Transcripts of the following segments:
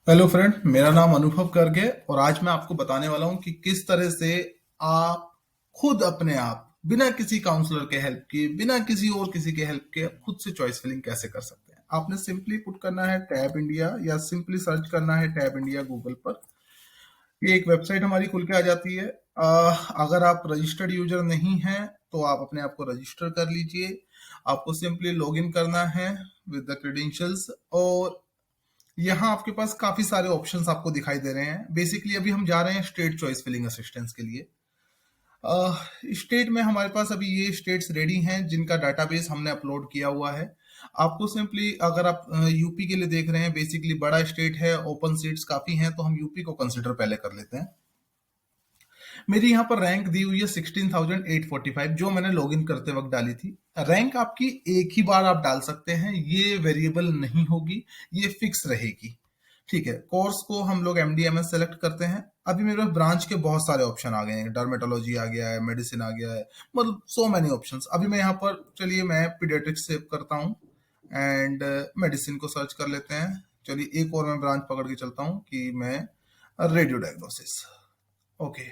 Hello friend, मेरा नाम अनुभव गर्ग है और आज मैं आपको बताने वाला हूं कि किस तरह से आप खुद अपने आप बिना किसी काउंसलर के हेल्प के, बिना किसी और किसी के हेल्प के खुद से चॉइस फिलिंग कैसे कर सकते हैं। आपने सिंपली पुट करना है टैब इंडिया या सिंपली सर्च करना है टैब इंडिया गूगल पर। ये एक वेबसाइट हमारी खुल के आ जाती है। अगर आप रजिस्टर्ड यूजर नहीं हैं तो आप अपने आप को रजिस्टर कर लीजिए। आपको सिंपली लॉग इन करना है विद द क्रेडेंशियल्स और यहाँ आपके पास काफी सारे ऑप्शंस आपको दिखाई दे रहे हैं। बेसिकली अभी हम जा रहे हैं स्टेट चॉइस फिलिंग असिस्टेंस के लिए। स्टेट में हमारे पास अभी ये स्टेट्स रेडी हैं जिनका डाटाबेस हमने अपलोड किया हुआ है। आपको सिंपली, अगर आप यूपी के लिए देख रहे हैं, बेसिकली बड़ा स्टेट है, ओपन सीट्स काफी हैं, तो हम यूपी को कंसिडर पहले कर लेते हैं। मेरी यहाँ पर रैंक दी हुई है 16,845 जो मैंने लॉगिन करते वक्त डाली थी। रैंक आपकी एक ही बार आप डाल सकते हैं, ये वेरिएबल नहीं होगी, ये फिक्स रहेगी। ठीक है, कोर्स को हम लोग एमडीएमएस सेलेक्ट करते हैं। अभी मेरे पास ब्रांच के बहुत सारे ऑप्शन आ गए हैं, डर्मेटोलॉजी आ गया है, मेडिसिन आ गया है, मतलब सो मैनी ऑप्शंस। अभी मैं यहाँ पर, चलिए मैं पीडियाट्रिक्स सेव करता हूँ एंड मेडिसिन को सर्च कर लेते हैं। चलिए एक और मैं ब्रांच पकड़ के चलता हूँ कि मैं रेडियो डायग्नोसिस। ओके,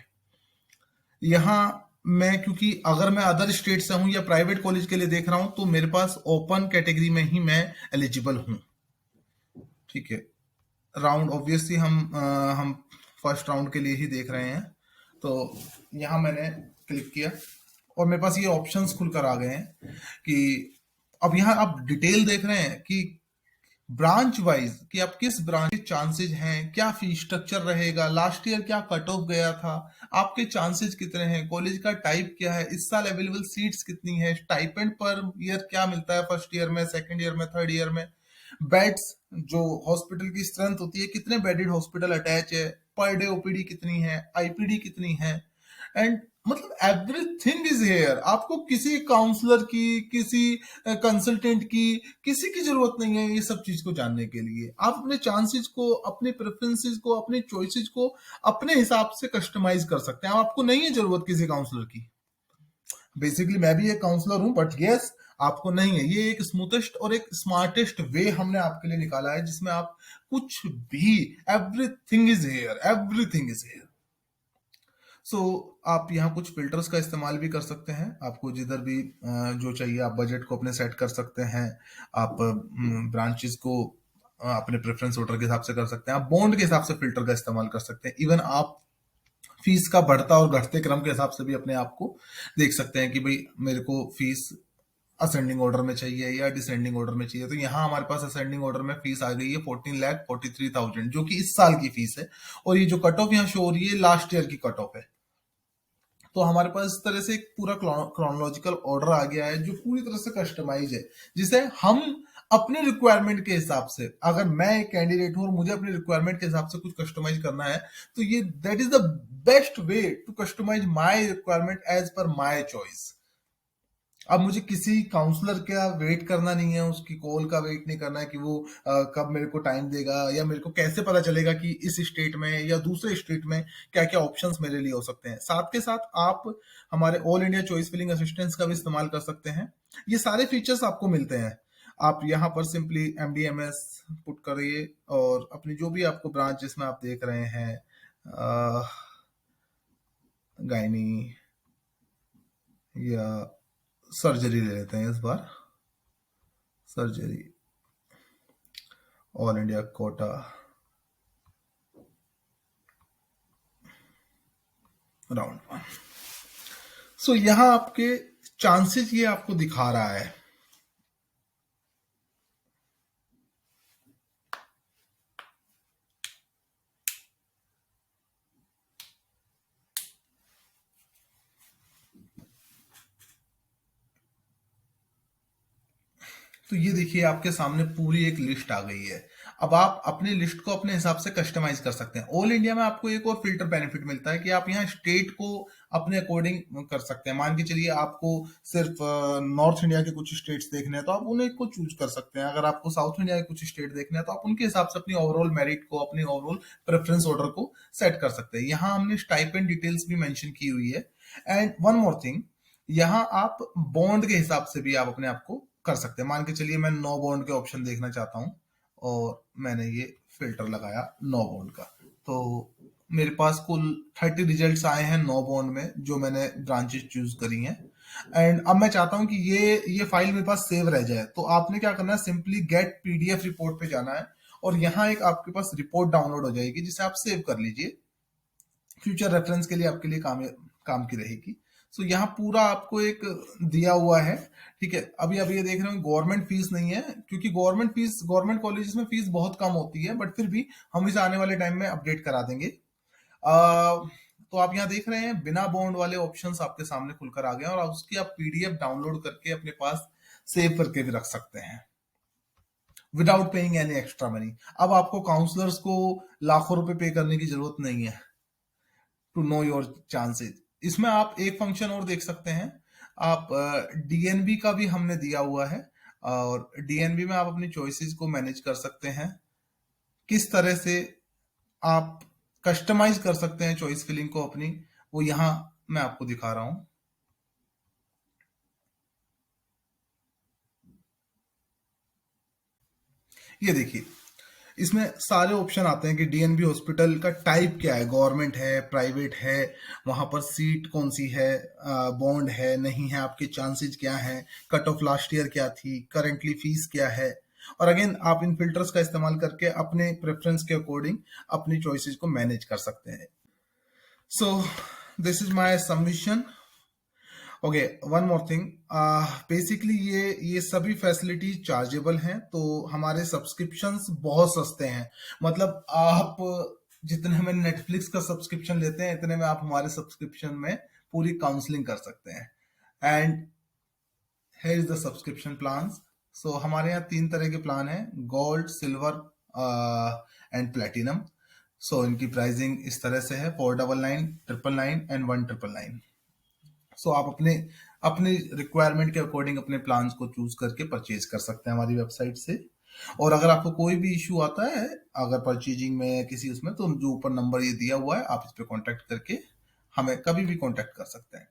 यहाँ मैं, क्योंकि अगर मैं अदर स्टेट से हूं या प्राइवेट कॉलेज के लिए देख रहा हूं तो मेरे पास ओपन कैटेगरी में ही मैं एलिजिबल हूं। ठीक है, राउंड ऑब्वियसली हम फर्स्ट राउंड के लिए ही देख रहे हैं। तो यहाँ मैंने क्लिक किया और मेरे पास ये ऑप्शंस खुलकर आ गए हैं कि अब यहाँ आप डिटेल देख रहे हैं कि ब्रांच वाइज कि आप किस ब्रांच के चांसेस हैं, क्या फी स्ट्रक्चर रहेगा, लास्ट ईयर क्या कट ऑफ गया था, आपके चांसेस कितने हैं, कॉलेज का टाइप क्या है, इस साल अवेलेबल सीट्स कितनी है, स्टाइपेंड पर ईयर क्या मिलता है फर्स्ट ईयर में, सेकंड ईयर में, थर्ड ईयर में, बेड्स, जो हॉस्पिटल की स्ट्रेंथ होती है, कितने बेडेड हॉस्पिटल अटैच है, पर डे ओपीडी कितनी है, आईपीडी कितनी है, एंड मतलब एवरीथिंग इज हेयर। आपको किसी काउंसलर की, किसी कंसल्टेंट की, किसी की जरूरत नहीं है ये सब चीज को जानने के लिए। आप अपने चांसेस को, अपने प्रेफरेंसेस को, अपने चॉइसेस को अपने हिसाब से कस्टमाइज कर सकते हैं। आपको नहीं है जरूरत किसी काउंसलर की। बेसिकली मैं भी एक काउंसलर हूं, बट यस, आपको नहीं है। ये एक स्मूथेस्ट और एक स्मार्टेस्ट वे हमने आपके लिए निकाला है जिसमें आप कुछ भी, everything is here, everything is here. So आप यहाँ कुछ फिल्टर्स का इस्तेमाल भी कर सकते हैं। आपको जिधर भी जो चाहिए आप बजट को अपने सेट कर सकते हैं। आप ब्रांचेस को अपने प्रेफरेंस वोटर के हिसाब से कर सकते हैं। आप बॉन्ड के हिसाब से फिल्टर का इस्तेमाल कर सकते हैं। इवन आप फीस का बढ़ता और घटते क्रम के हिसाब से भी अपने आप को देख सकते हैं कि भाई मेरे को फीस असेंडिंग ऑर्डर में चाहिए या डिसेंडिंग ऑर्डर में चाहिए। तो यहाँ हमारे पास असेंडिंग ऑर्डर में फीस आ गई है 14,43,000 जो कि इस साल की फीस है। और ये जो कट ऑफ यहाँ शो हो रही है लास्ट ईयर की कट ऑफ है। तो हमारे पास इस तरह से एक पूरा क्रोनोलॉजिकल ऑर्डर आ गया है जो पूरी तरह से कस्टमाइज है, जिसे हम अपने रिक्वायरमेंट के हिसाब से, अगर मैं एक कैंडिडेट हूं और मुझे अपने रिक्वायरमेंट के हिसाब से कुछ कस्टमाइज करना है, तो ये that is the best way to customise my requirement as per my choice. अब मुझे किसी काउंसलर का वेट करना नहीं है, उसकी कॉल का वेट नहीं करना है कि वो कब मेरे को टाइम देगा, या मेरे को कैसे पता चलेगा कि इस स्टेट में या दूसरे स्टेट में क्या क्या ऑप्शंस मेरे लिए हो सकते हैं। साथ के साथ आप हमारे all India choice filling assistance का भी इस्तेमाल कर सकते हैं। ये सारे फीचर्स आपको मिलते हैं। आप यहाँ पर सिंपली एमडीएमएस पुट करिए और अपनी जो भी आपको ब्रांच जिसमें आप देख रहे हैं, गायनी या सर्जरी ले लेते हैं इस बार, surgery all India quota, round one. So यहां आपके चांसेस ये आपको दिखा रहा है। तो ये देखिए आपके सामने पूरी एक लिस्ट आ गई है। अब आप अपनी लिस्ट को अपने हिसाब से कस्टमाइज कर सकते हैं। ऑल इंडिया में आपको एक और फिल्टर बेनिफिट मिलता है कि आप यहाँ स्टेट को अपने अकॉर्डिंग कर सकते हैं। मान के चलिए आपको सिर्फ नॉर्थ इंडिया के कुछ स्टेट्स देखने हैं तो आप उन्हें को चूज कर सकते हैं। अगर आपको साउथ इंडिया के कुछ स्टेट देखने हैं तो आप उनके हिसाब से अपनी ओवरऑल मेरिट को, अपनी ओवरऑल प्रेफरेंस ऑर्डर को सेट कर सकते हैं। यहाँ हमने स्टाइपेंड डिटेल्स भी मेंशन की हुई है। एंड वन मोर थिंग, यहाँ आप बॉन्ड के हिसाब से भी आप अपने आप को कर सकते हैं। मान के चलिए मैं नो बॉन्ड के ऑप्शन देखना चाहता हूं और मैंने ये फिल्टर लगाया नो बॉन्ड का। तो मेरे पास कुल 30 रिजल्ट्स आए हैं नो बॉन्ड में, जो मैंने ब्रांचेस चूज करी हैं। एंड अब मैं चाहता हूं कि ये फाइल मेरे पास सेव रह जाए। तो आपने क्या करना है, सिंपली गेट पीडीएफ रिपोर्ट पे जाना है और यहाँ एक आपके पास रिपोर्ट डाउनलोड हो जाएगी जिसे आप सेव कर लीजिए, फ्यूचर रेफरेंस के लिए आपके लिए काम की रहेगी। सो यहाँ पूरा आपको एक दिया हुआ है, ठीक है। अभी आप ये देख रहे हो गवर्नमेंट फीस नहीं है, क्योंकि गवर्नमेंट कॉलेजेस में फीस बहुत कम होती है, बट फिर भी हम इसे आने वाले टाइम में अपडेट करा देंगे। तो आप यहाँ देख रहे हैं बिना बॉन्ड वाले ऑप्शंस आपके सामने खुलकर आ गए हैं, और उसकी आप पीडीएफ डाउनलोड करके अपने पास सेव करके भी रख सकते हैं without paying any extra money. अब आपको काउंसलर्स को लाखों रुपए पे करने की जरूरत नहीं है टू नो योर चांसेस। इसमें आप एक फंक्शन और देख सकते हैं, आप डीएनबी का भी हमने दिया हुआ है, और डीएनबी में आप अपनी चॉइसेस को मैनेज कर सकते हैं। किस तरह से आप कस्टमाइज कर सकते हैं चॉइस फिलिंग को अपनी, वो यहां मैं आपको दिखा रहा हूं। ये देखिए, इसमें सारे ऑप्शन आते हैं कि डीएनबी हॉस्पिटल का टाइप क्या है, गवर्नमेंट है, प्राइवेट है, वहां पर सीट कौन सी है, बॉन्ड है नहीं है, आपके चांसेस क्या हैं, कट ऑफ लास्ट ईयर क्या थी, करंटली फीस क्या है। और अगेन आप इन फिल्टर्स का इस्तेमाल करके अपने प्रेफरेंस के अकॉर्डिंग अपनी चॉइसेस को मैनेज कर सकते हैं। So this is my submission. Okay, one more thing, basically ये सभी फैसिलिटीज चार्जेबल हैं, तो हमारे सब्सक्रिप्शंस बहुत सस्ते हैं। मतलब आप जितने में नेटफ्लिक्स का सब्सक्रिप्शन लेते हैं, इतने में आप हमारे सब्सक्रिप्शन में पूरी काउंसलिंग कर सकते हैं। And here is the subscription plans. So हमारे यहाँ 3 तरह के प्लान हैं, gold, silver and platinum. So इनकी प्राइसिंग इस तरह से है, 499, 999 एंड 1999। सो आप अपने अपने रिक्वायरमेंट के अकॉर्डिंग अपने प्लान्स को चूज करके परचेज कर सकते हैं हमारी वेबसाइट से। और अगर आपको कोई भी इश्यू आता है अगर परचेजिंग में किसी उसमें, तो जो ऊपर नंबर ये दिया हुआ है, आप इस पे कांटेक्ट करके हमें कभी भी कांटेक्ट कर सकते हैं।